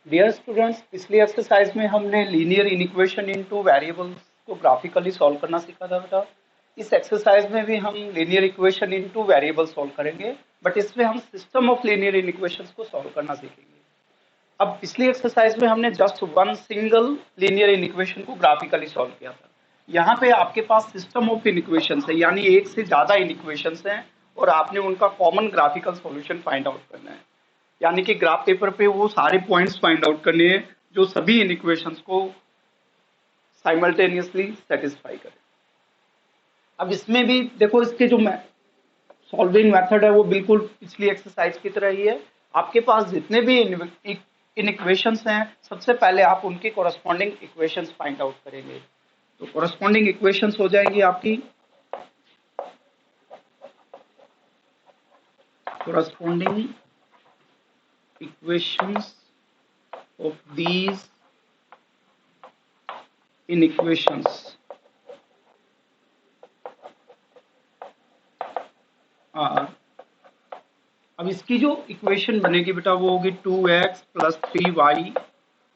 Dear students, पिछली exercise में हमने लीनियर इनइक्वेशन इनटू वेरिएबल्स को ग्राफिकली सॉल्व करना सीखा था बेटा। इस एक्सरसाइज में भी हम linear equation into variable solve करेंगे, बट इसमें हम सिस्टम ऑफ लीनियर इनइक्वेशंस को सॉल्व करना सीखेंगे। अब पिछली एक्सरसाइज में हमने just one single linear inequation को ग्राफिकली सॉल्व किया था। यहाँ पे आपके पास सिस्टम ऑफ इनइक्वेशंस है, यानी एक से ज्यादा इनइक्वेशंस हैं और आपने उनका common graphical solution find out करना है। यानी कि ग्राफ पेपर पे वो सारे पॉइंट्स फाइंड आउट करने हैं जो सभी इन इक्वेशंस को साइमल्टेनियसली सेटिस्फाई करें। अब इसमें भी देखो, इसके जो सॉल्विंग मेथड है वो बिल्कुल पिछली एक्सरसाइज की तरह ही है। आपके पास जितने भी इन इक्वेशंस हैं, सबसे पहले आप उनकी कोरस्पॉन्डिंग इक्वेशंस फाइंड आउट करेंगे। तो कोरस्पॉन्डिंग इक्वेशंस हो जाएंगी आपकी corresponding equations of these inequations are, अब इसकी जो इक्वेशन बनेगी बेटा वो होगी 2x plus 3y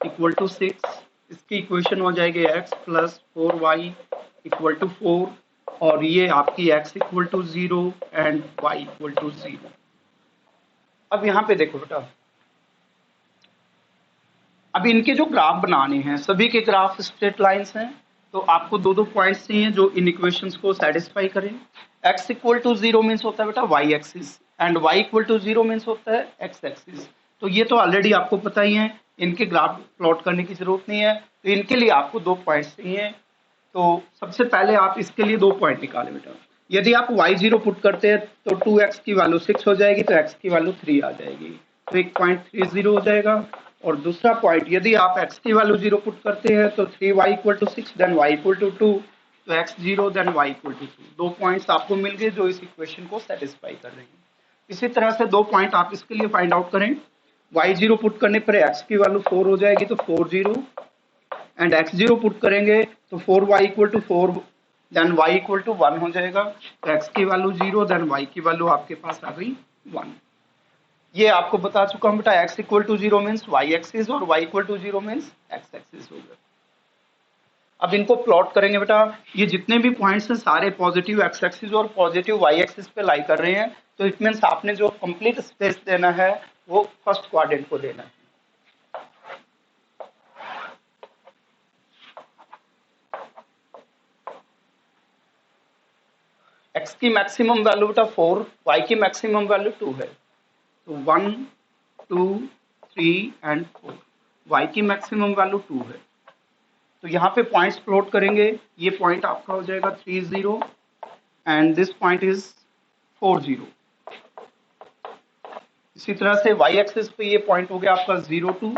equal to 6। इसकी इक्वेशन हो जाएगी x plus 4y equal to 4, और ये आपकी x equal to 0 and y equal to 0। अब यहाँ पे देखो बेटा, अब इनके जो ग्राफ बनाने हैं, सभी के ग्राफ स्ट्रेट लाइंस हैं, तो आपको दो दो पॉइंट्स चाहिए जो इन इक्वेशंस को सेटिस्फाई करें। x इक्वल टू 0 मीन्स होता है बेटा y axis, and y equal to 0 means होता है x एक्सिस। तो ये तो ऑलरेडी आपको पता ही है, इनके ग्राफ प्लॉट करने की जरूरत नहीं है। तो इनके लिए आपको दो पॉइंट्स चाहिए। तो सबसे पहले आप इसके लिए दो पॉइंट निकालें बेटा। यदि आप y0 पुट करते हैं तो 2x की वैल्यू 6 हो जाएगी, तो x की वैल्यू 3 आ जाएगी, तो एक पॉइंट 30 हो जाएगा। और दूसरा पॉइंट, यदि आप x की वैल्यू 0 पुट करते हैं तो 3y equal to 6 then y equal to 2, तो x 0 then y equal to 2। दो पॉइंट्स आपको मिल गए जो इस इक्वेशन को सेटिस्फाई कर रहे हैं। इसी तरह से दो पॉइंट आप इसके लिए फाइंड आउट करें। y0 पुट करने पर x की वैल्यू 4 हो जाएगी, तो 4 0, एंड x0 पुट करेंगे तो 4y equal to 4 then y equal to 1 हो जाएगा। तो x की वैल्यू 0 देन y की वैल्यू आपके पास आ गई 1। ये आपको बता चुका हूं बेटा, x equal to 0 means y axis और y equal to 0 means x axis होगा। अब इनको प्लॉट करेंगे बेटा। ये जितने भी पॉइंट्स हैं सारे पॉजिटिव x एक्सिस और पॉजिटिव y एक्सिस पे लाई कर रहे हैं, तो इट मीन्स आपने जो कंप्लीट स्पेस देना है वो फर्स्ट क्वाड्रेंट को देना है। x की मैक्सिमम वैल्यू बेटा 4, y की मैक्सिमम वैल्यू 2 है, तो 1 2 3 एंड 4। y की मैक्सिमम वैल्यू 2 है, तो यहाँ पे पॉइंट्स प्लॉट करेंगे। ये पॉइंट आपका हो जाएगा 3 0 एंड दिस पॉइंट इज 4 0। इसी तरह से y एक्सिस पे ये पॉइंट हो गया आपका 0 2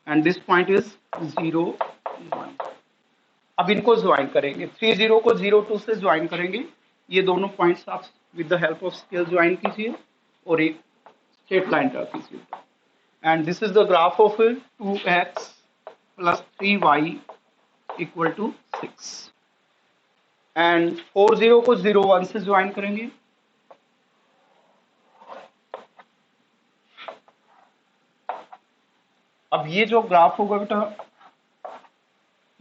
एंड दिस पॉइंट इज 0 1। अब इनको ज्वाइन करेंगे, 3 0 को 0 2 से ज्वाइन करेंगे। ये दोनों पॉइंट्स आप with the help of scale join कीजिए और एक स्ट्रेट लाइन ड्रा कीजिए। And this is the graph of 2x plus 3y equal to 6, and 4 0 को 0 1 से ज्वाइन करेंगे। अब ये जो ग्राफ होगा बेटा,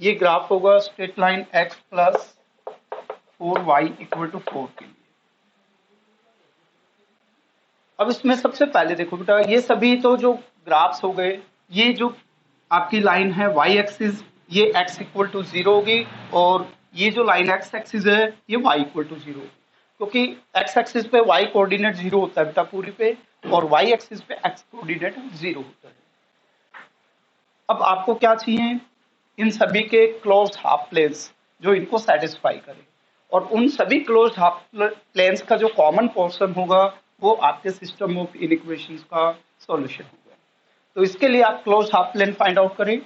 ये ग्राफ होगा straight line x plus 4y equal to 4 के लिए। अब इसमें सबसे पहले देखो बेटा, ये सभी तो जो ग्राफ्स हो गए, ये जो आपकी लाइन है y एक्सिस, ये x इक्वल टू 0 होगी, और ये जो लाइन x एक्सिस है ये y इक्वल टू 0, क्योंकि x एक्सिस पे y कोऑर्डिनेट 0 होता है बेटा पूरी पे, और y एक्सिस पे x कोऑर्डिनेट 0 होता है। अब आपको क्या चाहिए, इन सभी के क्लोज्ड हाफ प्लेन्स जो इनको सेटिस्फाई करें, और उन सभी क्लोज्ड हाफ प्लेन्स का जो कॉमन पोर्शन होगा वो आपके सिस्टम ऑफ इनइक्वेशंस का सॉल्यूशन होगा। तो इसके लिए आप closed half plane find out करें।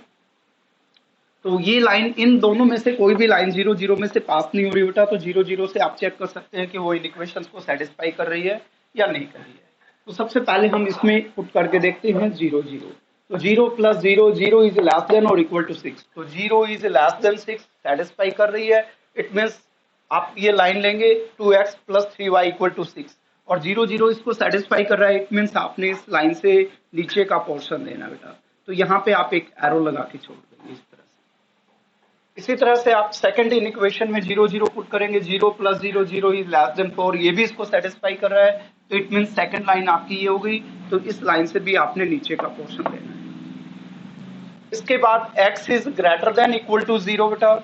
तो ये लाइन, इन दोनों में से कोई भी लाइन 0 0 में से पास नहीं हो रही बेटा, तो 0 0 से आप चेक कर सकते हैं कि वो इनइक्वेशंस को सेटिस्फाई कर रही है या नहीं कर रही है। तो सबसे पहले हम इसमें पुट करके देखते हैं 0 0। तो 0 प्लस 0, 0 इज लेस देन और इक्वल टू 6, तो 0 इज लेस देन 6 सेटिस्फाई कर रही है। इट मीन्स आप ये लाइन लेंगे 2x plus 3y equal to 6, और 0 0 इसको सेटिस्फाई कर रहा है। इट मीन्स आपने इस लाइन से नीचे का पोर्शन देना बेटा। तो यहाँ पे आप एक एरो लगा के छोड़ देंगे इस तरह से। इसी तरह से आप सेकंड इक्वेशन में 0 0 पुट करेंगे, 0 + 0 0 इज लेस देन 4, ये भी इसको सेटिस्फाई कर रहा है, तो इट मीन सेकंड लाइन आपकी ये हो गई। तो इस लाइन से भी आपने नीचे का पोर्शन लेना है। इसके बाद x is greater than equal to 0 बेटा,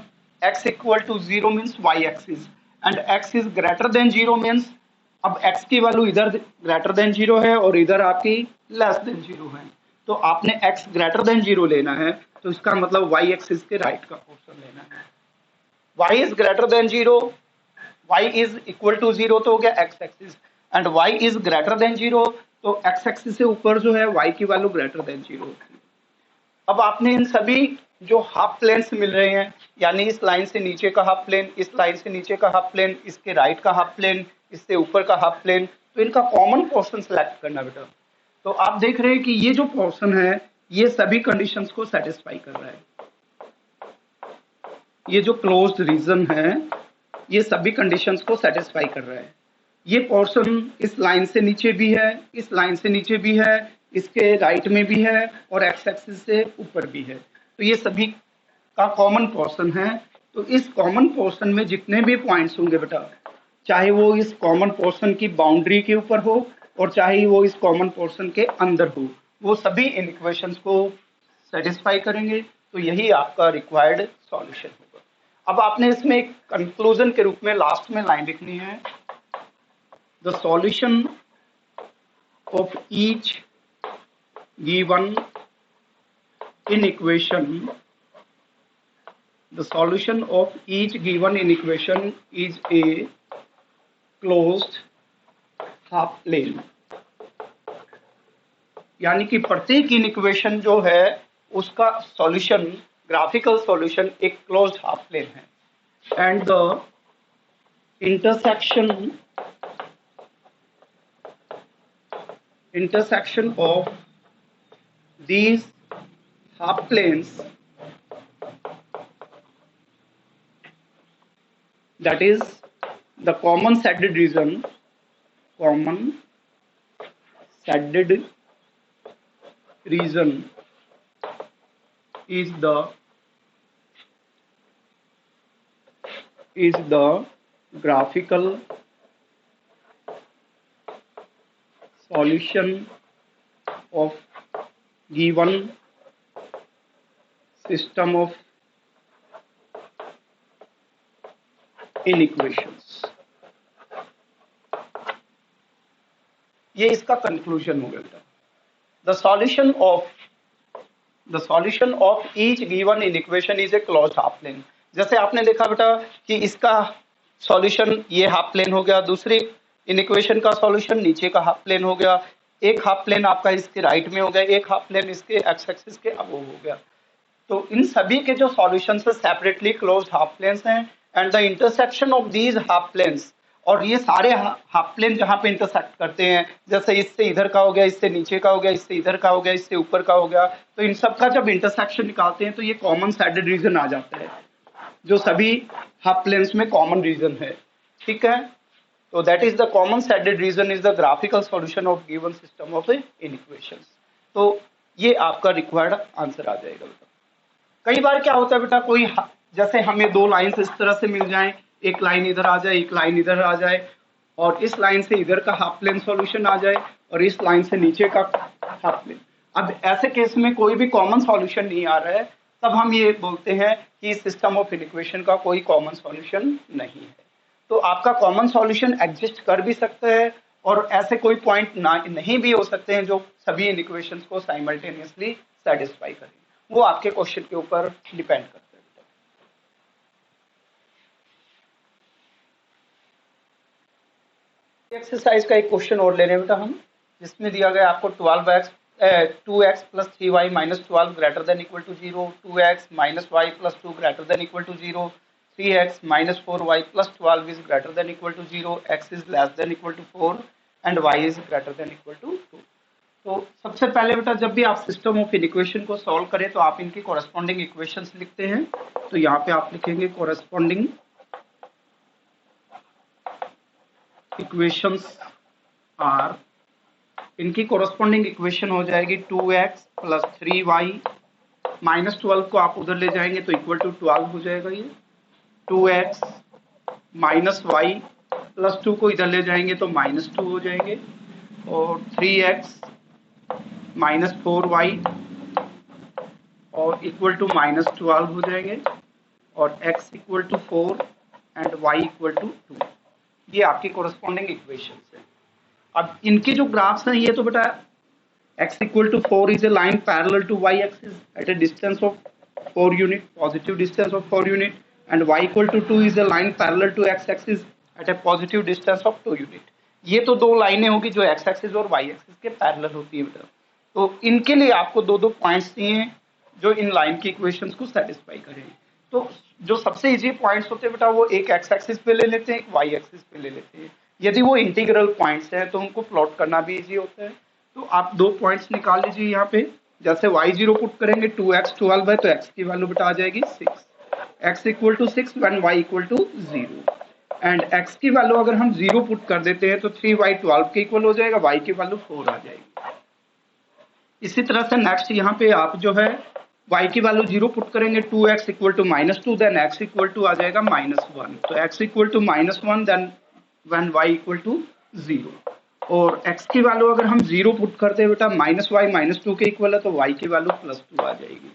x equal to 0 means y axis, and x is greater than 0 means अब x की वैल्यू इधर ग्रेटर देन 0 है और इधर आपकी लेस देन 0 है, तो आपने x ग्रेटर देन 0 लेना है, तो इसका मतलब y एक्सिस के राइट का पोर्शन लेना है। y is greater than 0, y is equal to 0 तो हो गया x axis, and y is greater than 0, तो x एक्सिस से ऊपर जो है y की वैल्यू ग्रेटर देन 0 होती है। अब आपने इन सभी जो हाफ प्लेन्स मिल रहे हैं, यानी इस लाइन से नीचे का हाफ प्लेन, इस लाइन से नीचे का हाफ प्लेन, इसके राइट का हाफ प्लेन, इससे ऊपर का हाफ प्लेन, तो इनका कॉमन पोर्शन सेलेक्ट करना बेटा। तो आप देख रहे हैं कि ये जो पोर्शन है ये सभी कंडीशंस को सेटिस्फाई कर रहा है। ये जो क्लोज्ड रीजन है ये सभी कंडीशंस को सेटिस्फाई कर रहा है। ये पोर्शन इस लाइन से नीचे भी है, इस लाइन से नीचे भी है, इसके राइट में भी है और एक्स एक्सिस से ऊपर भी है, तो ये सभी का कॉमन पोर्शन है। तो इस कॉमन पोर्शन में जितने भी पॉइंट्स होंगे बेटा, चाहे वो इस कॉमन पोर्शन की बाउंड्री के ऊपर हो और चाहे वो इस कॉमन पोर्शन के अंदर हो, वो सभी इन इक्वेशंस को सेटिस्फाई करेंगे, तो यही आपका रिक्वायर्ड सॉल्यूशन होगा। अब आपने इसमें एक कंक्लूजन के रूप में लास्ट में लाइन लिखनी है, the solution of each given inequation, the solution of each given inequation is a closed half plane, यानी कि प्रत्येक इनइक्वेशन जो है उसका सॉल्यूशन, ग्राफिकल सॉल्यूशन एक क्लोज्ड हाफ प्लेन है, and the intersection of these half planes, that is the common shaded region is the graphical solution of given system of inequations। ये इसका कंक्लूजन हो गया। The solution of each given inequation is a closed half plane. जैसे आपने देखा बेटा कि इसका सॉल्यूशन ये हाफ प्लेन हो गया, दूसरी इनइक्वेशन का सॉल्यूशन नीचे का हाफ प्लेन हो गया, एक हाफ प्लेन आपका इसके राइट में हो गया, एक हाफ प्लेन इसके एक्स एक्सिस के अबोव हो गया। तो इन सभी के जो सॉल्यूशंस है सेपरेटली क्लोज्ड हाफ प्लेन्स हैं, and the intersection of these half planes, और ये सारे हाफ प्लेन जहाँ पे इंटरसेक्ट करते हैं, जैसे इससे इधर का हो गया, इससे नीचे का हो गया, इससे इधर का हो गया, इससे ऊपर का हो गया, तो इन सब का जब इंटरसेक्शन निकालते हैं तो ये कॉमन साइडेड रीजन आ जाता है, जो सभी हाफ प्लेन्स में कॉमन रीजन है। ठीक है, तो that is the common sided region is the graphical solution of given system of inequations. तो ये आपका रिक्वायर्ड आंसर आ जाएगा बेटा। कई बार क्या होता है बेटा, कोई जैसे हमें दो लाइंस इस तरह से मिल जाएं, एक लाइन इधर आ जाए, एक लाइन इधर आ जाए, और इस लाइन से इधर का हाफ प्लेन सॉल्यूशन आ जाए और इस लाइन से नीचे का हाफ प्लेन। अब ऐसे केस में कोई भी कॉमन सॉल्यूशन नहीं आ रहा है, तब हम ये बोलते हैं कि सिस्टम ऑफ इनइक्वेशन का कोई कॉमन सॉल्यूशन नहीं है। तो आपका कॉमन सॉल्यूशन एग्जिस्ट कर भी सकता है और ऐसे कोई पॉइंट नहीं भी हो सकते हैं जो सभी इनइक्वेशंस को साइमल्टेनियसली सेटिस्फाई करें, वो आपके क्वेश्चन के ऊपर डिपेंड करता है। एक्सरसाइज का एक क्वेश्चन और ले रहे हैं बेटा हम, जिसमें दिया गया आपको 2x + 3y - 12 greater than equal to 0, 2x - y + 2 greater than equal to 0, 3x - 4y + 12 is greater than equal to 0, x is less than equal to 4 and y is greater than equal to 2। तो सबसे पहले बेटा जब भी आप system of equation को solve करें तो आप इनकी कॉरेस्पॉन्डिंग इक्वेशंस लिखते हैं। तो यहाँ पे आप लिखेंगे कॉरेस्पॉन्डिंग इक्वेशंस आर इनकी कोरस्पॉन्डिंग इक्वेशन हो जाएगी 2x प्लस 3y, -12 को आप उधर ले जाएंगे तो इक्वल टू 12 हो जाएगा। ये 2x माइनस वाई प्लस 2 को इधर ले जाएंगे तो -2 हो जाएंगे, और 3x माइनस 4y और इक्वल टू -12 हो जाएंगे, और x equal to 4 and y equal to 2। ये आपकी कोरस्पॉन्डिंग इक्वेशंस है। अब इनके जो ग्राफ्स हैं, ये तो बेटा x equal to 4 is a line parallel to y axis at a distance of 4 unit, positive distance of 4 unit, and y equal to 2 is a line parallel to x axis at a positive distance of 2 unit. ये तो दो लाइनें होगी जो x axis और y axis के parallel होती है बेटा। तो इनके लिए आपको दो दो पॉइंट्स चाहिए जो इन लाइन की इक्वेशंस को सेटिस्फाई करें। तो जो सबसे इजी पॉइंट्स होते हैं बेटा वो एक x एक्सिस पे ले लेते हैं, एक y एक्सिस पे ले लेते हैं। यदि वो इंटीग्रल पॉइंट्स हैं तो उनको प्लॉट करना भी इजी होता है। तो आप दो पॉइंट्स निकाल लीजिए यहाँ पे। जैसे y0 पुट करेंगे 2x 12 है तो x की वैल्यू बेटा आ जाएगी 6, x equal to 6 when y equal to 0, and x की वैल्यू अगर हम 0 पुट कर देते हैं तो 3y 12 के इक्वल हो जाएगा, y की वैल्यू 4 आ जाएगी। इसी तरह से नेक्स्ट यहाँ पे आप जो है y की वैल्यू 0 पुट करेंगे 2x equal to -2, then x equal to आ जाएगा -1, तो x equal to -1 then when y equal to 0, और x की वैल्यू अगर हम 0 पुट करते हैं बेटा -y -2 के इक्वल है तो y की वैल्यू +2 आ जाएगी।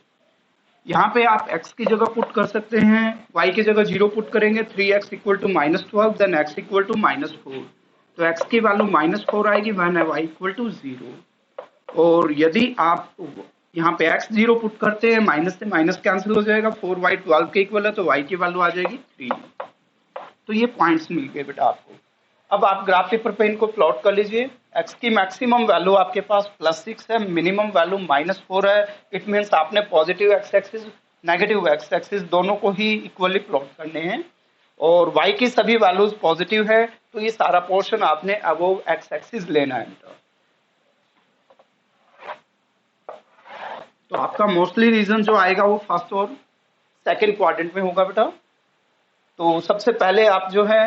यहाँ पे आप x की जगह पुट कर सकते हैं, y की जगह 0 पुट करेंगे 3x equal to -12 then x equal to -4, तो x की वैल्यू -4 आएगी व्हेन y इक्वल टू 0, और यदि आप यहाँ पे x 0 पुट करते हैं माइनस से माइनस कैंसिल हो जाएगा, 4y 12 के इक्वल है तो y की वैल्यू आ जाएगी 3। तो ये पॉइंट्स मिल गए बेटा आपको। अब आप ग्राफ पेपर पे इनको प्लॉट कर लीजिए। x की मैक्सिमम वैल्यू आपके पास +6 है, मिनिमम वैल्यू -4 है। इट मीन्स आपने positive x axis negative x axis दोनों को ही इक्वली प्लॉट करने हैं, और y की सभी वैल्यूज पॉजिटिव है तो ये सारा पोर्शन आपने अबोव x एक्सिस लेना है बेटा। तो आपका मोस्टली रीजन जो आएगा वो फर्स्ट और सेकंड क्वाड्रेंट में होगा बेटा। तो सबसे पहले आप जो है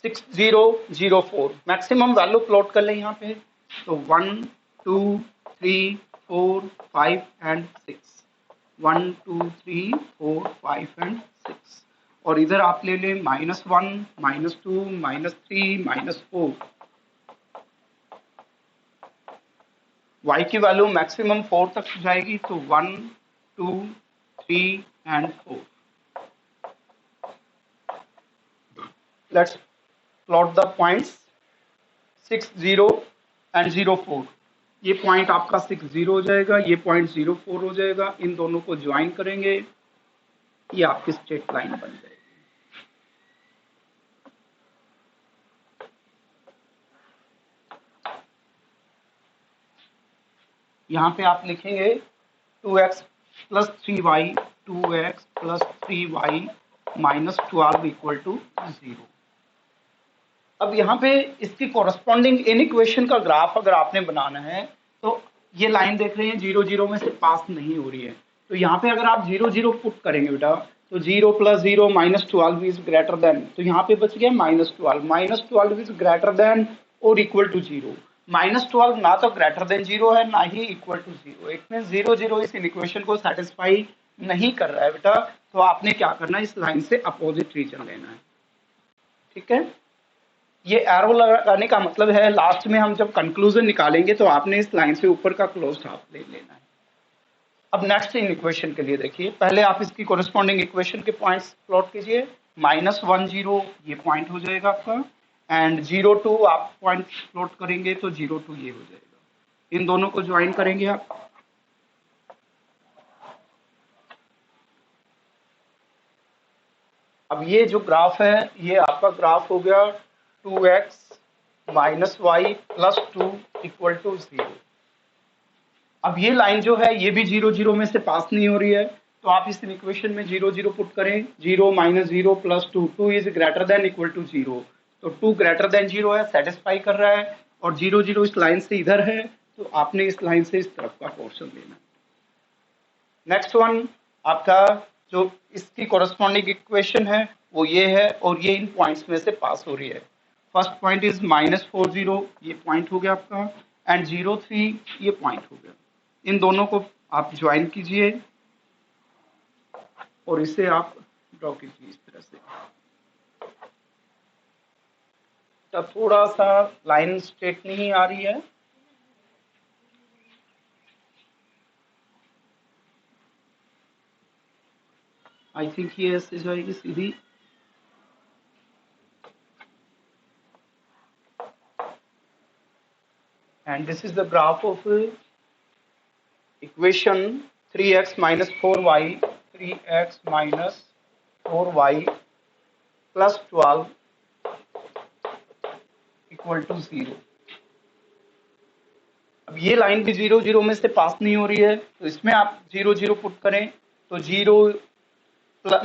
6004 मैक्सिमम वैल्यू प्लॉट कर लें यहाँ पे। तो 1 2 3 4 5 एंड 6, 1 2 3 4 5 एंड 6, और इधर आप ले लें -1 -2 -3 -4। y की वैल्यू मैक्सिमम 4 तक जाएगी तो 1 2 3 and 4। Let's plot the points 6 0 and 0 4। ये पॉइंट आपका 6 0 हो जाएगा, ये पॉइंट 0 4 हो जाएगा। इन दोनों को ज्वाइन करेंगे, ये आपकी स्ट्रेट लाइन बन जाएगी। यहाँ पे आप लिखेंगे 2x plus 3y 2x plus 3y -12 equal to 0। अब यहाँ पे इसकी कोरस्पॉन्डिंग इन इक्वेशन का ग्राफ अगर आपने बनाना है तो ये लाइन देख रहे हैं 0 0 में से पास नहीं हो रही है, तो यहाँ पे अगर आप 0 0 पुट करेंगे बेटा तो 0 + 0 -12 इज ग्रेटर देन, तो यहाँ पे बच गया -12 -12 इज ग्रेटर देन और इक्वल टू 0। -12 ना तो ग्रेटर देन 0 है ना ही इक्वल टू 0। इट मीन 0 0 इस इक्वेशन को सेटिस्फाई नहीं कर रहा है बेटा, तो आपने क्या करना है, इस लाइन से अपोजिट रीजन लेना है। ठीक है, ये एरो लगाने का मतलब है लास्ट में हम जब कंक्लूजन निकालेंगे तो आपने इस लाइन से ऊपर का क्लोज्ड हाफ ले लेना है। अब नेक्स्ट इन इक्वेशन के लिए देखिए, पहले आप इसकी कोरिस्पॉन्डिंग इक्वेशन के पॉइंट्स प्लॉट कीजिए। -1 0 ये पॉइंट हो जाएगा आपका, एंड 0 2 आप पॉइंट प्लॉट करेंगे तो 0 2 ये हो जाएगा। इन दोनों को ज्वाइन करेंगे आप। अब ये जो ग्राफ है ये आपका ग्राफ हो गया 2x -y + 2 इक्वल टू 0। अब ये लाइन जो है ये भी 0 0 में से पास नहीं हो रही है, तो आप इस इक्वेशन में 0 0 पुट करें। 0 -0 + 2 2 is greater than equal to 0, तो 2 ग्रेटर देन 0 है, सेटिस्फाई कर रहा है, और 0 0 इस लाइन से इधर है तो आपने इस लाइन से इस तरफ का पोर्शन लेना। नेक्स्ट वन आपका जो इसकी कोरस्पॉन्डिंग इक्वेशन है वो ये है, और ये इन पॉइंट्स में से पास हो रही है। फर्स्ट पॉइंट इज -40, ये पॉइंट हो गया आपका, एंड 0, 3 ये पॉइंट हो गया। इन दोनों को आप ज्वाइन कीजिए और इसे आप ड्रॉ कीजिए इस तरह से। तो थोड़ा सा लाइन स्ट्रेट नहीं आ रही है, आई थिंक ये ऐसे जाएगी सीधी। And this is the graph of equation 3x minus 4y 3x minus 4y plus 12 equal to 0। अब ये लाइन भी 0 0 में से पास नहीं हो रही है, तो इसमें आप 0 0 पुट करें तो 0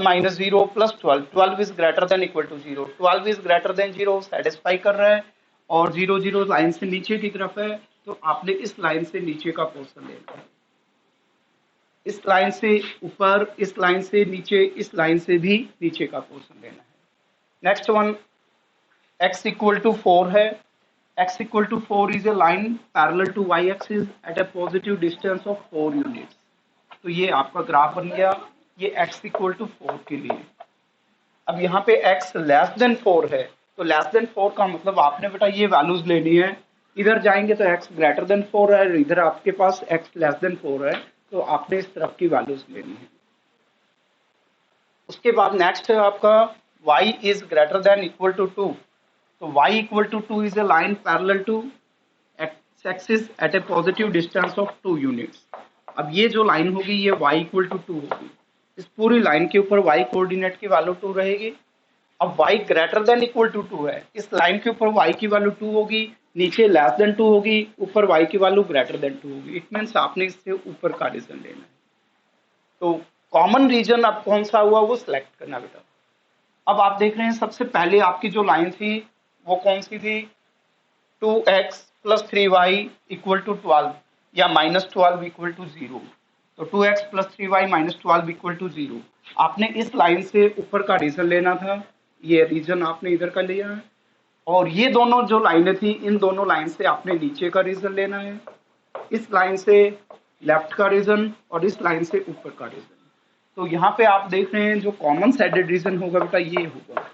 minus 0 plus 12 is greater than equal to 0, 12 is greater than 0 satisfy कर रहा है। और 0 0 लाइन से नीचे की तरफ है, तो आपने इस लाइन से नीचे का पोर्शन लेना है, इस लाइन से ऊपर, इस लाइन से नीचे, इस लाइन से भी नीचे का पोर्शन लेना है। Next one x equal to 4 है। x equal to 4 is a line parallel to y axis at a positive distance of 4 units. तो ये आपका ग्राफ बन गया, ये x इक्वल टू 4 के लिए। अब यहाँ पे x लेस देन 4 है, तो लेस देन 4 का मतलब आपने बेटा ये वैल्यूज लेनी है। इधर जाएंगे तो x ग्रेटर देन 4 है, इधर आपके पास x लेस देन 4 है, तो आपने इस तरफ की वैल्यूज लेनी है। उसके बाद नेक्स्ट है आपका y is greater than equal to 2। तो y equal to 2 is a line parallel to x axis at a positive distance of 2 units. अब ये जो लाइन होगी ये y इक्वल टू 2 होगी, इस पूरी लाइन के ऊपर y कोऑर्डिनेट की वैल्यू 2 रहेगी। अब y greater than equal to 2 है, इस लाइन के ऊपर y की वैल्यू 2 होगी, नीचे लेस देन 2 होगी, ऊपर y की वैल्यू ग्रेटर देन 2 होगी। इट मीन्स आपने इससे ऊपर का रीजन लेना है। तो कॉमन रीजन अब कौन सा हुआ वो सिलेक्ट करना बेटा। अब आप देख रहे हैं सबसे पहले आपकी जो लाइन थी वो कौन सी थी, 2x plus 3y equal to 12 या माइनस 12 इक्वल टू 0। तो 2x plus 3y minus 12 equal to 0। आपने इस लाइन से ऊपर का रीजन लेना था, ये रीजन आपने इधर का लिया है। और ये दोनों जो लाइनें थी, इन दोनों लाइन से आपने नीचे का रीजन लेना है, इस लाइन से लेफ्ट का रीजन और इस लाइन से ऊपर का रीजन। तो यहाँ पे आप देख रहे हैं जो कॉमन साइडेड रीजन होगा बेटा ये होगा।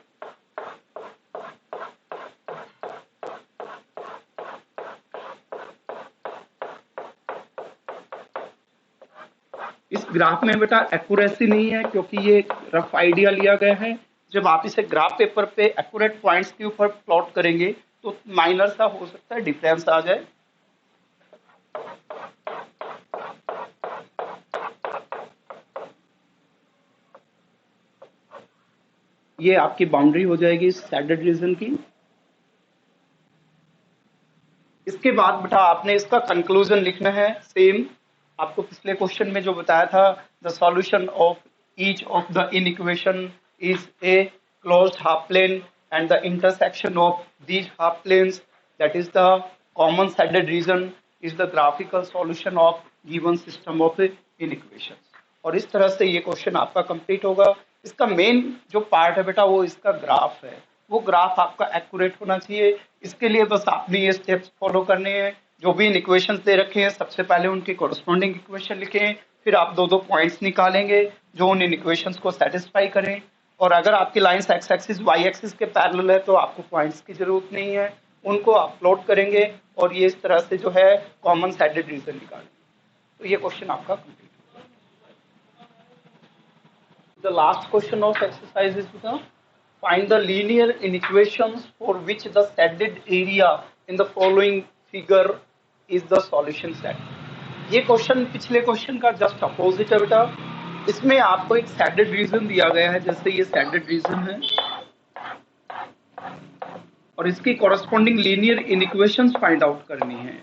इस ग्राफ में बेटा एक्यूरेसी नहीं है क्योंकि ये रफ आइडिया लिया गया है। जब आप इसे ग्राफ पेपर पे एक्यूरेट पॉइंट्स के ऊपर प्लॉट करेंगे तो माइनर सा हो सकता है डिफरेंस आ जाए। ये आपकी बाउंड्री हो जाएगी सैडेड रीजन की। इसके बाद बेटा आपने इसका कंक्लूजन लिखना है सेम आपको पिछले क्वेश्चन में जो बताया था, the solution of each of the inequation is a closed half plane and the intersection of these half planes that is the common sided region is the graphical solution of given system of inequations. और इस तरह से ये question आपका complete होगा। इसका main जो part है बेटा वो इसका ग्राफ है, वो ग्राफ आपका एक्यूरेट होना चाहिए। इसके लिए बस आपने ये स्टेप्स फॉलो करने हैं। जो भी इक्वेशंस दे रखे हैं सबसे पहले उनके कॉरस्पॉन्डिंग इक्वेशन लिखें, फिर आप दो दो पॉइंट्स निकालेंगे जो उन इक्वेशंस को सेटिस्फाई करें। और अगर आपकी lines X axis Y axis के पैरेलल है तो आपको पॉइंट्स की जरूरत नहीं है, उनको आप प्लॉट करेंगे और ये इस तरह से जो है कॉमन साइडेड रीजन निकालेंगे। तो ये क्वेश्चन आपका complete. The last question of exercise is to find the linear inequations for which the shaded area in the following figure is the solution set। ये क्वेश्चन पिछले क्वेश्चन का just opposite है बेटा। इसमें आपको एक shaded रीजन दिया गया है, जैसे ये shaded रीजन है और इसकी कॉरस्पॉन्डिंग लीनियर इनइक्वेशंस फाइंड आउट करनी है।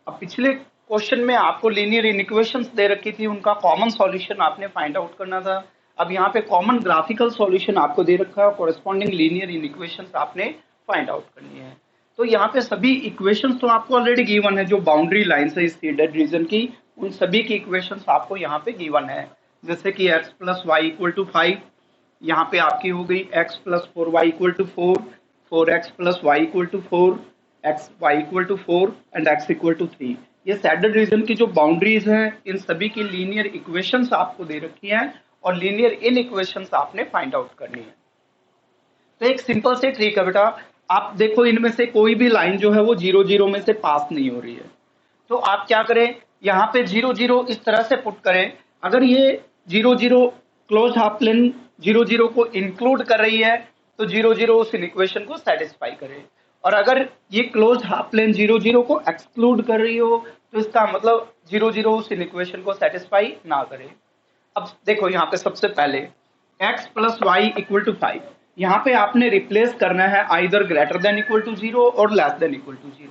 अब पिछले क्वेश्चन में आपको लीनियर इनइक्वेशंस दे रखी थी, उनका कॉमन सॉल्यूशन आपने फाइंड आउट करना था। अब यहाँ पे कॉमन ग्राफिकल सॉल्यूशन आपको दे रखा है, कॉरस्पॉन्डिंग लीनियर इनइक्वेशंस आपने फाइंड आउट करनी है। तो यहाँ पे सभी इक्वेशंस तो आपको ऑलरेडी गिवन है, जो बाउंड्री लाइन है इस शेडेड रीजन की, उन सभी की इक्वेशंस आपको यहाँ पे गिवन है। जैसे कि x plus Y equal to 5, यहाँ पे आपकी हो गई x plus 4y equal to 4, 4x plus Y equal to 4, X Y equal to 4 and X equal to 3। ये सैडल रीजन की जो बाउंड्रीज हैं इन सभी की लीनियर इक्वेशंस आपको दे रखी हैं और लीनियर इन इक्वेशंस आपने फाइंड आउट करनी है। तो एक सिंपल से ट्रिक है बेटा, आप देखो इनमें से कोई भी लाइन जो है वो 0 0 में से पास नहीं हो रही है, तो आप क्या करें, यहाँ पे 0 0 इस तरह से पुट करें, अगर ये 0 0 क्लोज हाफ प्लेन 0 0 को इंक्लूड कर रही है तो 0 0 उस इक्वेशन को सेटिस्फाई करे, और अगर ये क्लोज हाफ प्लेन 0 0 को एक्सक्लूड कर रही हो तो इसका मतलब 0 0 उस इक्वेशन को सेटिस्फाई ना करे। अब देखो यहाँ पे सबसे पहले x plus Y equal to 5, यहाँ पे आपने रिप्लेस करना है either greater than equal to 0 और लेस देन इक्वल टू 0।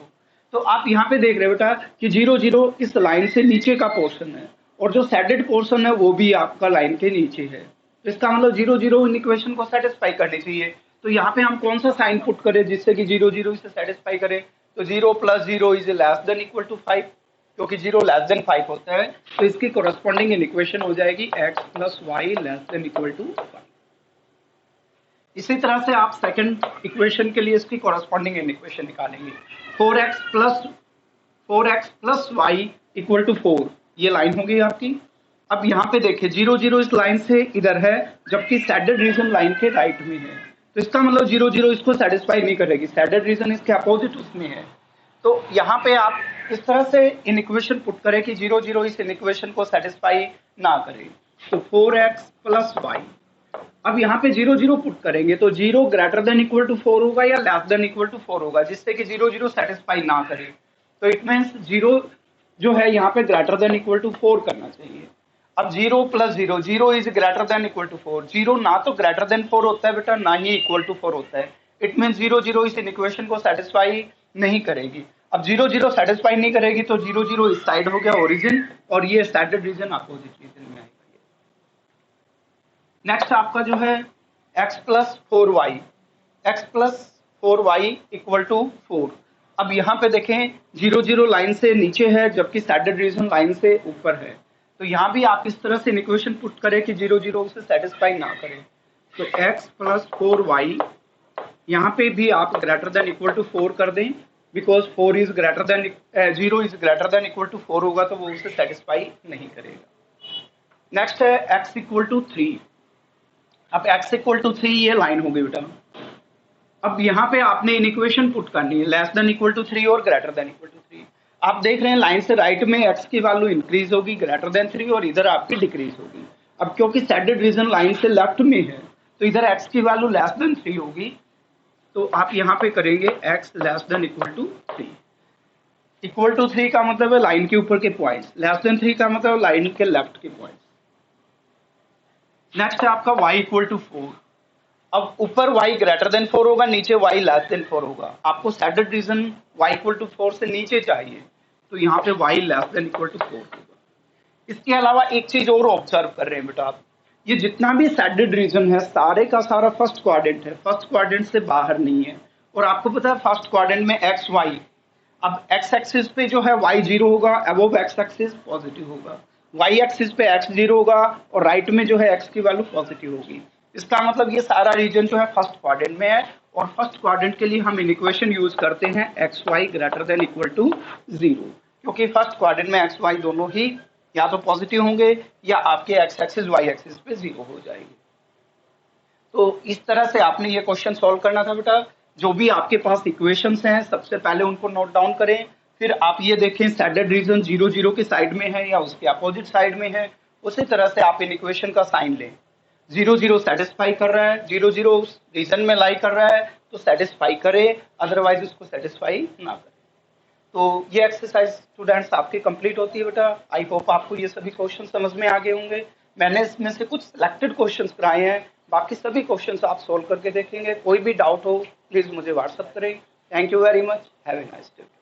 तो आप यहाँ पे देख रहे हो बेटा कि 0 0 इस लाइन से नीचे का पोर्शन है और जो सैडेड पोर्शन है वो भी आपका लाइन के नीचे है, तो इसका मतलब 0 0 इन इक्वेशन को सेटिस्फाई करनी चाहिए। तो यहाँ पे हम कौन सा साइन पुट करें जिससे कि 0 0 इसे सेटिस्फाई करे, तो 0 plus 0 is less than equal to 5, क्योंकि 0 लेस देन 5 होता है तो इसकी कोरस्पॉन्डिंग इन इक्वेशन हो जाएगी x plus y less than equal to 5। इसी तरह से आप सेकंड इक्वेशन के लिए इसकी कोरस्पॉन्डिंग इन इक्वेशन निकालेंगे, 4x plus Y equal to 4, ये लाइन होगी आपकी। अब यहाँ पे देखिए 0 0 इस लाइन से इधर है जबकि सैडल रीजन लाइन के राइट में है, तो इसका मतलब 0 0 इसको सेटिस्फाई नहीं करेगी, सैडल रीजन इसके अपोजिट उसमें है। तो यहाँ पे आप इस तरह से इन इक्वेशन पुट करें कि 0 0 इस इन इक्वेशन को सेटिस्फाई ना करे, तो 4x प्लस वाई। अब यहाँ पे 0 0 पुट करेंगे तो 0 ग्रेटर देन इक्वल टू 4 होगा या लेस देन इक्वल टू 4 होगा, जिससे कि 0 0 सेटिस्फाई ना करे, तो इट मीन्स 0 जो है यहाँ पे ग्रेटर देन इक्वल टू 4 करना चाहिए। अब 0 plus 0, 0 is greater than equal to 4, 0 ना तो ग्रेटर देन 4 होता है बेटा ना ही इक्वल टू 4 होता है, इट मीन्स 0 0 इस इक्वेशन को सेटिस्फाई नहीं करेगी। अब 0 0 सेटिस्फाई नहीं करेगी तो 0 0 इस साइड हो गया ओरिजिन और ये स्टैंडर्ड रीजन अपोजिट रीजन में आएगा। नेक्स्ट आपका जो है x plus 4y equal to 4। अब यहाँ पे देखें 0 0 लाइन से नीचे है जबकि स्टैंडर्ड रीजन लाइन से ऊपर है, तो यहाँ भी आप इस तरह से इक्वेशन पुट करें कि 0 0 उसे सेटिस्फाई ना करें, तो x प्लस 4y यहाँ पे भी आप ग्रेटर देन इक्वल टू 4 कर दें, because 4 is greater than 0 is greater than equal to 4 होगा तो वो उसे सेटिस्फाई नहीं करेगा। नेक्स्ट है x इक्वल टू 3। अब x इक्वल टू 3 ये लाइन हो गई बेटा। अब यहाँ पे आपने इन इक्वेशन पुट करनी है लेस देन इक्वल टू 3 और ग्रेटर देन इक्वल टू 3। आप देख रहे हैं लाइन से राइट में x की वैल्यू इंक्रीज होगी ग्रेटर देन 3 और इधर आपकी डिक्रीज होगी। अब क्योंकि सैडल रीजन लाइन से लेफ्ट में है तो इधर x की वैल्यू लेस देन 3 होगी, तो आप यहाँ पे करेंगे x less than equal to 3। Equal to 3 का मतलब है लाइन के ऊपर के पॉइंट्स, लेस देन 3 का मतलब लाइन के लेफ्ट के पॉइंट्स। नेक्स्ट है आपका y इक्वल टू 4। अब ऊपर y ग्रेटर देन 4 होगा, नीचे y लेस देन 4 होगा, आपको shaded region y equal to 4 से नीचे चाहिए, तो यहाँ पे y less than equal to 4 होगा। इसके अलावा एक चीज और ऑब्जर्व कर रहे हैं बेटा आप, ये जितना भी सैडल रीजन है सारे का सारा फर्स्ट क्वाड्रेंट है, फर्स्ट क्वाड्रेंट से बाहर नहीं है। और आपको पता है फर्स्ट क्वाड्रेंट में एक्स वाई, अब एक्स एक्सिस पे जो है y 0 होगा, अबव एक्स एक्सिस पॉजिटिव होगा, y एक्सिस पे x 0 होगा और राइट में जो है x की वैल्यू पॉजिटिव होगी। इसका मतलब ये सारा रीजन जो है फर्स्ट क्वाड्रेंट में है और फर्स्ट क्वाड्रेंट के लिए हम इन इक्वेशन यूज करते हैं x y greater than equal to 0, क्योंकि फर्स्ट क्वाड्रेंट में एक्स वाई दोनों ही या तो पॉजिटिव होंगे या आपके एक्स एक्सिस वाई एक्सिस पे 0 हो जाएगी। तो इस तरह से आपने ये क्वेश्चन सॉल्व करना था बेटा। जो भी आपके पास इक्वेशंस हैं सबसे पहले उनको नोट डाउन करें, फिर आप ये देखें सैडल रीजन 0 0 के साइड में है या उसके अपोजिट साइड में है, उसी तरह से आप इन इक्वेशन का साइन लें। 0 0 सेटिस्फाई कर रहा है, 0 0 उस रीजन में लाई कर रहा है तो सेटिस्फाई करे, अदरवाइज उसको सेटिस्फाई ना करे। तो ये एक्सरसाइज स्टूडेंट्स आपकी कंप्लीट होती है बेटा। आई होप आपको ये सभी क्वेश्चन समझ में आ गए होंगे। मैंने इसमें से कुछ सिलेक्टेड क्वेश्चंस कराए हैं, बाकी सभी क्वेश्चंस आप सोल्व करके देखेंगे। कोई भी डाउट हो प्लीज मुझे व्हाट्सएप करें। Thank you very much, have a nice day.